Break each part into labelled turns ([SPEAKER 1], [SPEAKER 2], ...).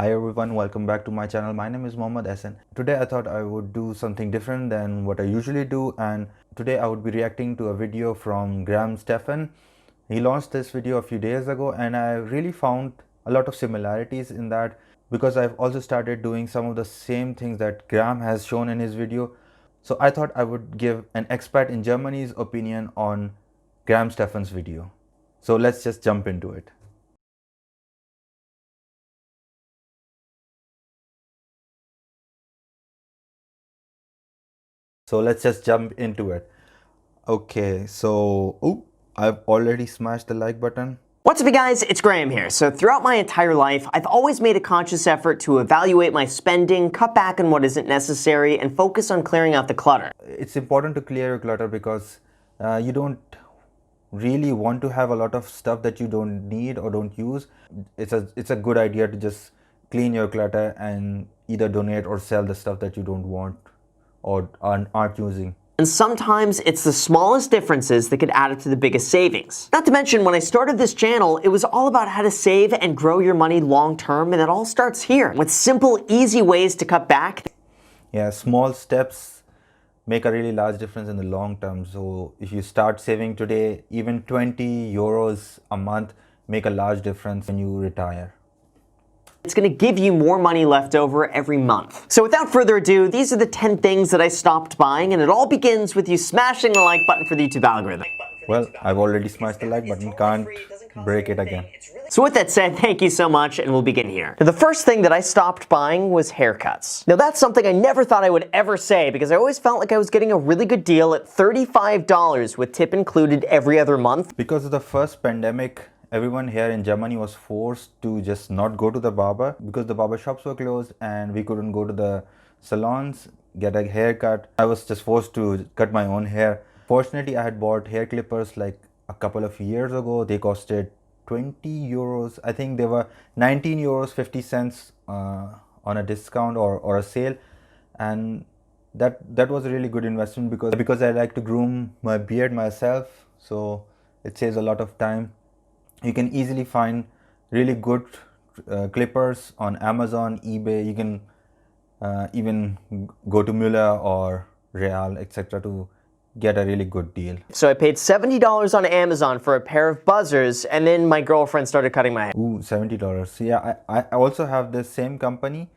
[SPEAKER 1] Hi everyone, welcome back to my channel. My name is Mohammad Hassan. Today I thought I would do something different than what I usually do, and today I would be reacting to a video from Graham Stephan. He launched this video a few days ago and I really found a lot of similarities in that because I've also started doing some of the same things that Graham has shown in his video. So I thought I would give an expat in Germany's opinion on Graham Stephan's video. So let's just jump into it. So let's just jump into it. Okay, so I've already smashed the like button.
[SPEAKER 2] What's up, you guys? It's Graham here. So throughout my entire life, I've always made a conscious effort to evaluate my spending, cut back on what isn't necessary, and focus on clearing out the clutter.
[SPEAKER 1] It's important to clear your clutter because you don't really want to have a lot of stuff that you don't need or don't use. It's a good idea to just clean your clutter and either donate or sell the stuff that you don't want or aren't using.
[SPEAKER 2] And sometimes it's the smallest differences that could add up to the biggest savings. Not to mention, when I started this channel, it was all about how to save and grow your money long term, and it all starts here with simple, easy ways to cut back.
[SPEAKER 1] Yeah, small steps make a really large difference in the long term. So if you start saving today, even 20 euros a month make a large difference when you retire.
[SPEAKER 2] It's going to give you more money left over every month. So without further ado, these are the 10 things that I stopped buying, and it all begins with you smashing the like button for the YouTube algorithm.
[SPEAKER 1] Well, I've already smashed the like button, can't break it again.
[SPEAKER 2] So with that said, thank you so much, and we'll begin here. Now, the first thing that I stopped buying was haircuts. Now that's something I never thought I would ever say because I always felt like I was getting a really good deal at $35 with tip included every other month.
[SPEAKER 1] Because of the first pandemic, everyone here in Germany was forced to just not go to the barber because the barber shops were closed and we couldn't go to the salons, get a haircut. I was just forced to cut my own hair. Fortunately, I had bought hair clippers like a couple of years ago. They costed 20 euros. I think they were 19 euros 50 cents on a discount or a sale, and that was a really good investment because I like to groom my beard myself, so it saves a lot of time. You can easily find really good clippers on Amazon, eBay. You can even go to Müller or Real, etc. to get a really good deal.
[SPEAKER 2] So I paid $70 on Amazon for a pair of buzzers, and then my girlfriend started cutting my hair.
[SPEAKER 1] Ooh, $70. Yeah, I also have the same company,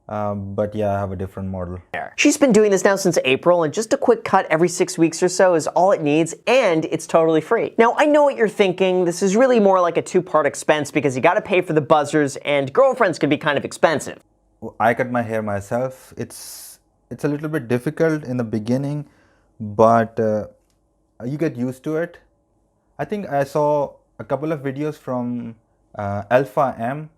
[SPEAKER 1] but yeah, I have a different model.
[SPEAKER 2] She's been doing this now since April, and just a quick cut every 6 weeks or so is all it needs, and it's totally free. Now, I know what you're thinking. This is really more like a two-part expense because you gotta pay for the buzzers, and girlfriends can be kind of expensive.
[SPEAKER 1] I cut my hair myself. It's a little bit difficult in the beginning, but you get used to it. I think I saw a couple of videos from Alpha M.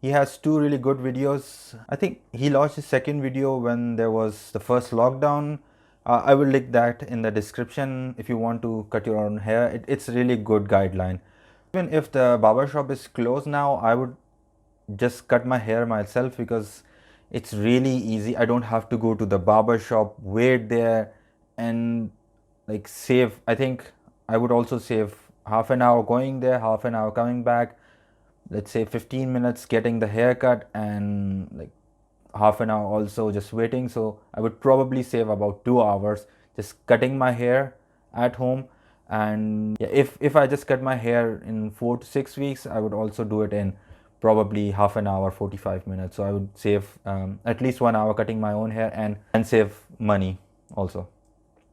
[SPEAKER 1] He has two really good videos. I think he launched his second video when there was the first lockdown. I will link that in the description if you want to cut your own hair. It's a really good guideline. Even if the barber shop is closed now, I would just cut my hair myself because it's really easy. I don't have to go to the barber shop, wait there, and like save. I think I would also save half an hour going there, half an hour coming back. Let's say 15 minutes getting the haircut and like half an hour also just waiting. So I would probably save about 2 hours just cutting my hair at home. And yeah, if I just cut my hair in 4 to 6 weeks, I would also do it in probably half an hour, 45 minutes. So I would save at least 1 hour cutting my own hair and save money also.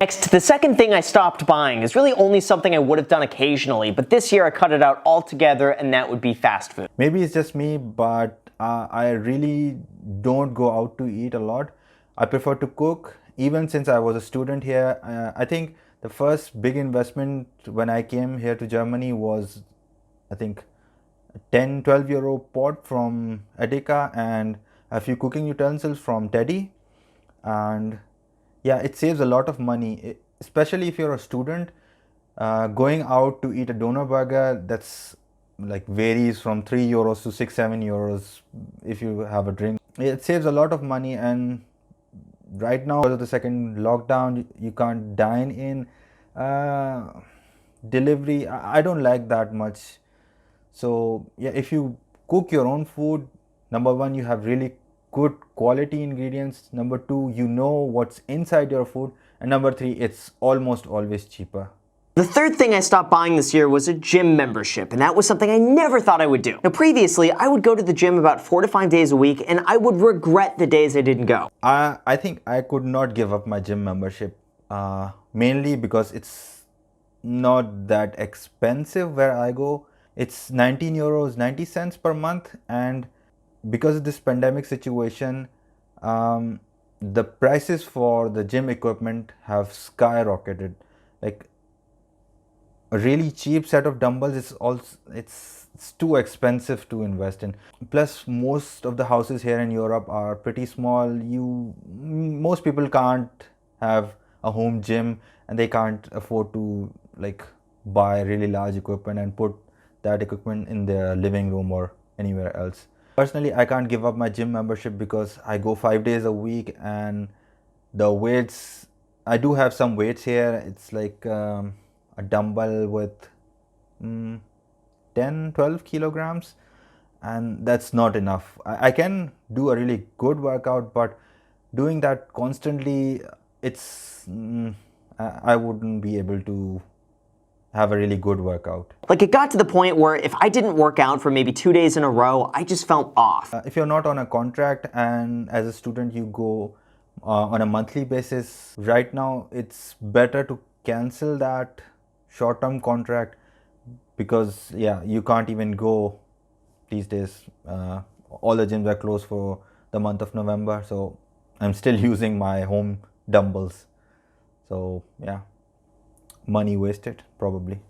[SPEAKER 2] Next, the second thing I stopped buying is really only something I would have done occasionally, but this year I cut it out altogether, and that would be fast food.
[SPEAKER 1] Maybe it's just me, but I really don't go out to eat a lot. I prefer to cook. Even since I was a student here, I think the first big investment when I came here to Germany was, I think, 10-12 euro pot from Edeka and a few cooking utensils from Teddy. And yeah, it saves a lot of money, especially if you're a student. Going out to eat a doner burger, that's like varies from 3 euros to 6-7 euros if you have a drink. It saves a lot of money, and right now because of the second lockdown, you can't dine in. Delivery, I don't like that much. So yeah, if you cook your own food, Number one, you have really good quality ingredients. Number two, you know what's inside your food. And number three, it's almost always cheaper.
[SPEAKER 2] The third thing I stopped buying this year was a gym membership, and that was something I never thought I would do. Now, previously, I would go to the gym about 4 to 5 days a week, and I would regret the days I didn't go.
[SPEAKER 1] I think I could not give up my gym membership, mainly because it's not that expensive where I go. It's 19 euros 90 cents per month, and because of this pandemic situation, the prices for the gym equipment have skyrocketed. Like a really cheap set of dumbbells is also it's too expensive to invest in. Plus, most of the houses here in Europe are pretty small. Most people can't have a home gym, and they can't afford to like buy really large equipment and put that equipment in their living room or anywhere else. Personally, I can't give up my gym membership because I go 5 days a week, and the weights, I do have some weights here. It's like a dumbbell with 10-12 kilograms, and that's not enough. I can do a really good workout, but doing that constantly, I wouldn't be able to have a really good workout.
[SPEAKER 2] Like, it got to the point where if I didn't work out for maybe 2 days in a row, I just felt off.
[SPEAKER 1] If you're not on a contract and as a student you go on a monthly basis, right now it's better to cancel that short-term contract, because yeah, you can't even go these days. All the gyms are closed for the month of November, so I'm still using my home dumbbells. So yeah, money wasted probably.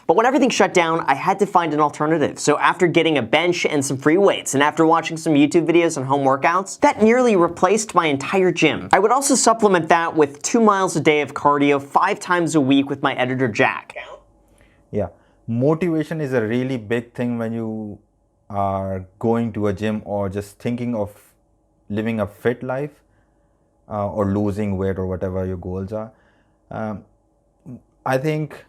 [SPEAKER 2] But when everything shut down, I had to find an alternative. So after getting a bench and some free weights, and after watching some YouTube videos on home workouts, that nearly replaced my entire gym. I would also supplement that with 2 miles a day of cardio 5 times a week with my editor Jack.
[SPEAKER 1] Yeah, motivation is a really big thing when you are going to a gym or just thinking of living a fit life, or losing weight or whatever your goals are. I think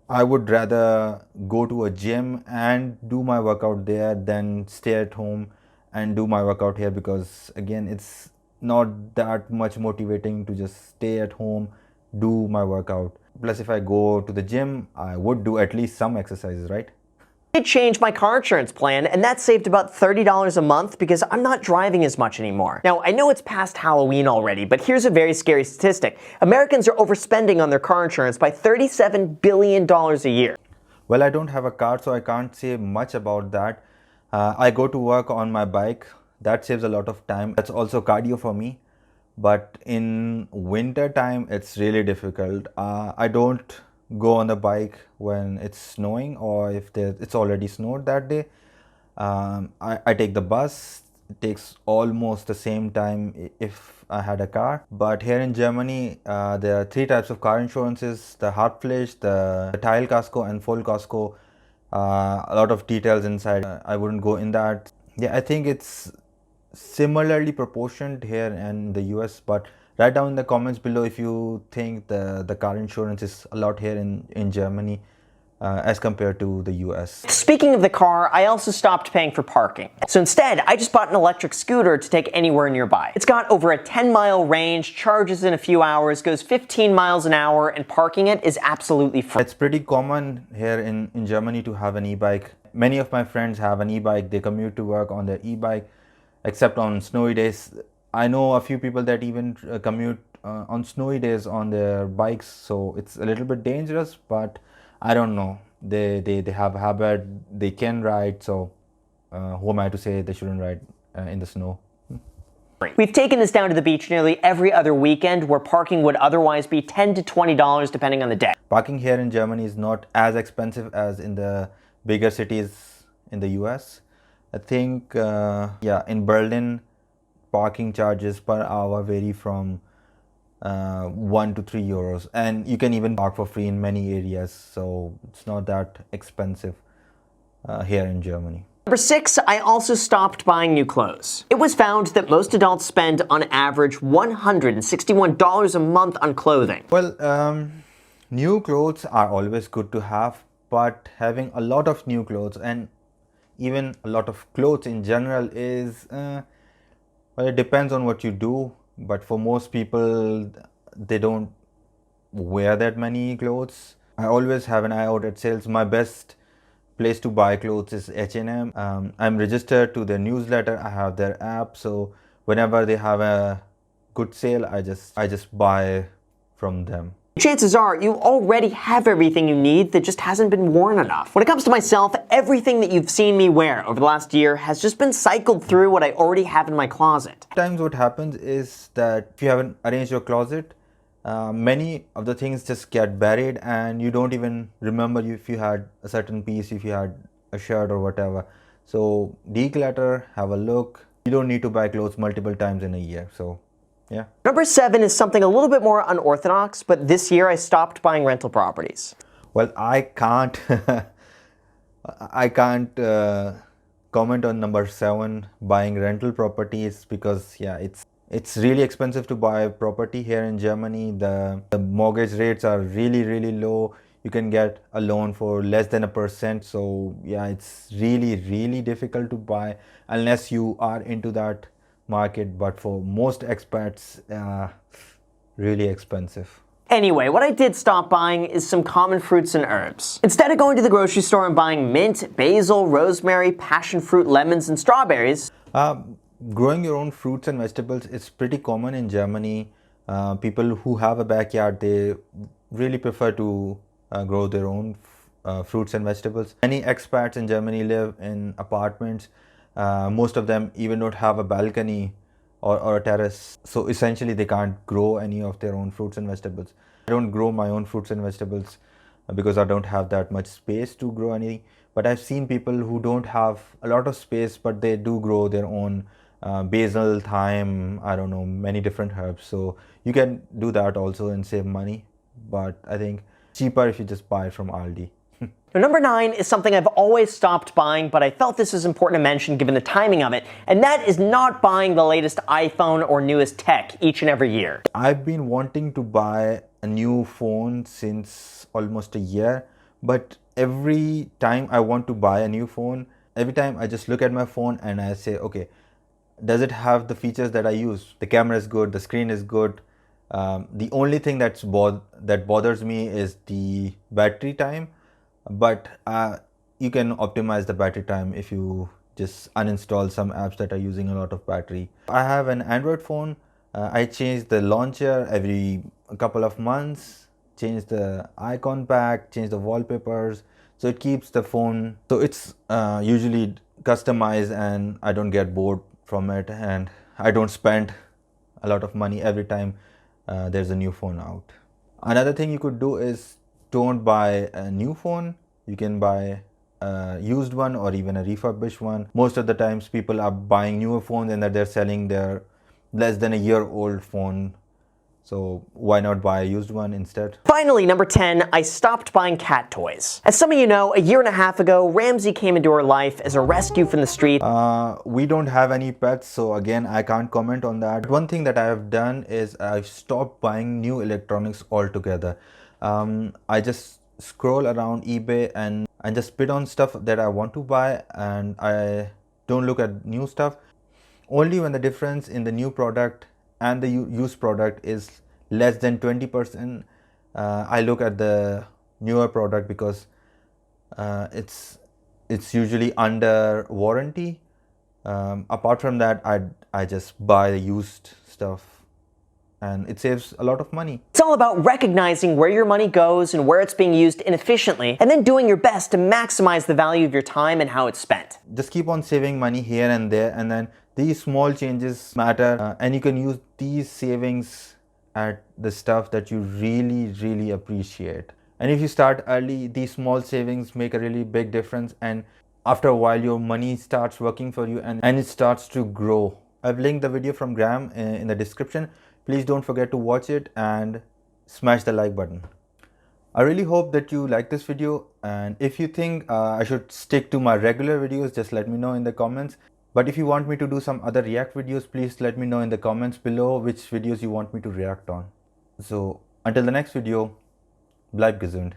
[SPEAKER 1] I would rather go to a gym and do my workout there than stay at home and do my workout here, because again, it's not that much motivating to just stay at home, do my workout. Plus, if I go to the gym, I would do at least some exercises, right?
[SPEAKER 2] I changed my car insurance plan, and that saved about $30 a month because I'm not driving as much anymore. Now, I know it's past Halloween already, but here's a very scary statistic. Americans are overspending on their car insurance by $37 billion a year.
[SPEAKER 1] Well, I don't have a car, so I can't say much about that. I go to work on my bike. That saves a lot of time. That's also cardio for me. But in winter time, it's really difficult. I don't go on the bike when it's snowing, or if it's already snowed that day. I take the bus. It takes almost the same time if I had a car. But here in Germany, there are 3 types of car insurances: the Haftpflicht, the Teilkasko, and Vollkasko. A lot of details inside. I wouldn't go in that. Yeah, I think it's similarly proportioned here in the US, but write down in the comments below if you think the car insurance is a lot here in Germany as compared to the US.
[SPEAKER 2] Speaking of the car, I also stopped paying for parking. So instead, I just bought an electric scooter to take anywhere nearby. It's got over a 10-mile range, charges in a few hours, goes 15 miles an hour, and parking it is absolutely free.
[SPEAKER 1] It's pretty common here in Germany to have an e-bike. Many of my friends have an e-bike. They commute to work on their e-bike, except on snowy days. I know a few people that even commute on snowy days on their bikes, so it's a little bit dangerous, but I don't know. They have a habit, they can ride, so who am I to say they shouldn't ride in the snow?
[SPEAKER 2] We've taken this down to the beach nearly every other weekend, where parking would otherwise be $10 to $20 depending on the day.
[SPEAKER 1] Parking here in Germany is not as expensive as in the bigger cities in the US. I think, yeah, in Berlin, parking charges per hour vary from 1 to 3 euros, and you can even park for free in many areas, so it's not that expensive here in Germany.
[SPEAKER 2] Number 6, I also stopped buying new clothes. It was found that most adults spend on average $161 a month on clothing.
[SPEAKER 1] Well, new clothes are always good to have, but having a lot of new clothes, and even a lot of clothes in general is, well, it depends on what you do, but for most people, they don't wear that many clothes. I always have an eye out at sales. My best place to buy clothes is H&M. I'm registered to their newsletter. I have their app, so whenever they have a good sale, I just buy from them.
[SPEAKER 2] Chances are you already have everything you need that just hasn't been worn enough. When it comes to myself, everything that you've seen me wear over the last year has just been cycled through what I already have in my closet.
[SPEAKER 1] Sometimes what happens is that if you haven't arranged your closet, many of the things just get buried and you don't even remember if you had a certain piece, if you had a shirt or whatever. So declutter, have a look. You don't need to buy clothes multiple times in a year. So yeah.
[SPEAKER 2] Number 7 is something a little bit more unorthodox, but this year I stopped buying rental properties.
[SPEAKER 1] Well, I can't comment on number 7, buying rental properties, because yeah, it's really expensive to buy property here in Germany. The mortgage rates are really low. You can get a loan for less than 1%. So yeah, it's really difficult to buy unless you are into that market. But for most expats, really expensive.
[SPEAKER 2] Anyway, what I did stop buying is some common fruits and herbs. Instead of going to the grocery store and buying mint, basil, rosemary, passion fruit, lemons, and strawberries,
[SPEAKER 1] growing your own fruits and vegetables is pretty common in Germany. People who have a backyard, they really prefer to grow their own fruits and vegetables. Many expats in Germany live in apartments. Most of them even don't have a balcony or a terrace. So essentially they can't grow any of their own fruits and vegetables. I don't grow my own fruits and vegetables because I don't have that much space to grow any. But I've seen people who don't have a lot of space, but they do grow their own basil, thyme, I don't know, many different herbs. So you can do that also and save money. But I think cheaper if you just buy from Aldi.
[SPEAKER 2] Now, number 9 is something I've always stopped buying, but I felt this was important to mention given the timing of it, and that is not buying the latest iPhone or newest tech each and every year.
[SPEAKER 1] I've been wanting to buy a new phone since almost a year, but every time I want to buy a new phone, every time I just look at my phone and I say, okay, does it have the features that I use? The camera is good, the screen is good. The only thing that bothers me is the battery time. But you can optimize the battery time if you just uninstall some apps that are using a lot of battery. I have an Android phone. I change the launcher every couple of months, change the icon pack, change the wallpapers, so it keeps the phone, so it's usually customized and I don't get bored from it, and I don't spend a lot of money every time there's a new phone out. Another thing you could do is don't buy a new phone. You can buy a used one or even a refurbished one. Most of the times people are buying newer phones and that they're selling their less than a year old phone. So why not buy a used one instead?
[SPEAKER 2] Finally, number 10, I stopped buying cat toys. As some of you know, a year and a half ago, Ramsey came into our life as a rescue from the street.
[SPEAKER 1] We don't have any pets, so again, I can't comment on that. One thing that I have done is I've stopped buying new electronics altogether. I just scroll around eBay and just bid on stuff that I want to buy, and I don't look at new stuff. Only when the difference in the new product and the used product is less than 20%, I look at the newer product, because it's usually under warranty. Apart from that, I just buy the used stuff, and it saves a lot of money.
[SPEAKER 2] It's all about recognizing where your money goes and where it's being used inefficiently, and then doing your best to maximize the value of your time and how it's spent.
[SPEAKER 1] Just keep on saving money here and there, and then these small changes matter, and you can use these savings at the stuff that you really appreciate. And if you start early, these small savings make a really big difference, and after a while your money starts working for you and it starts to grow. I've linked the video from Graham in the description. Please don't forget to watch it and smash the like button. I really hope that you like this video, and if you think I should stick to my regular videos, just let me know in the comments. But if you want me to do some other React videos, please let me know in the comments below which videos you want me to react on. So until the next video, bleib gesund.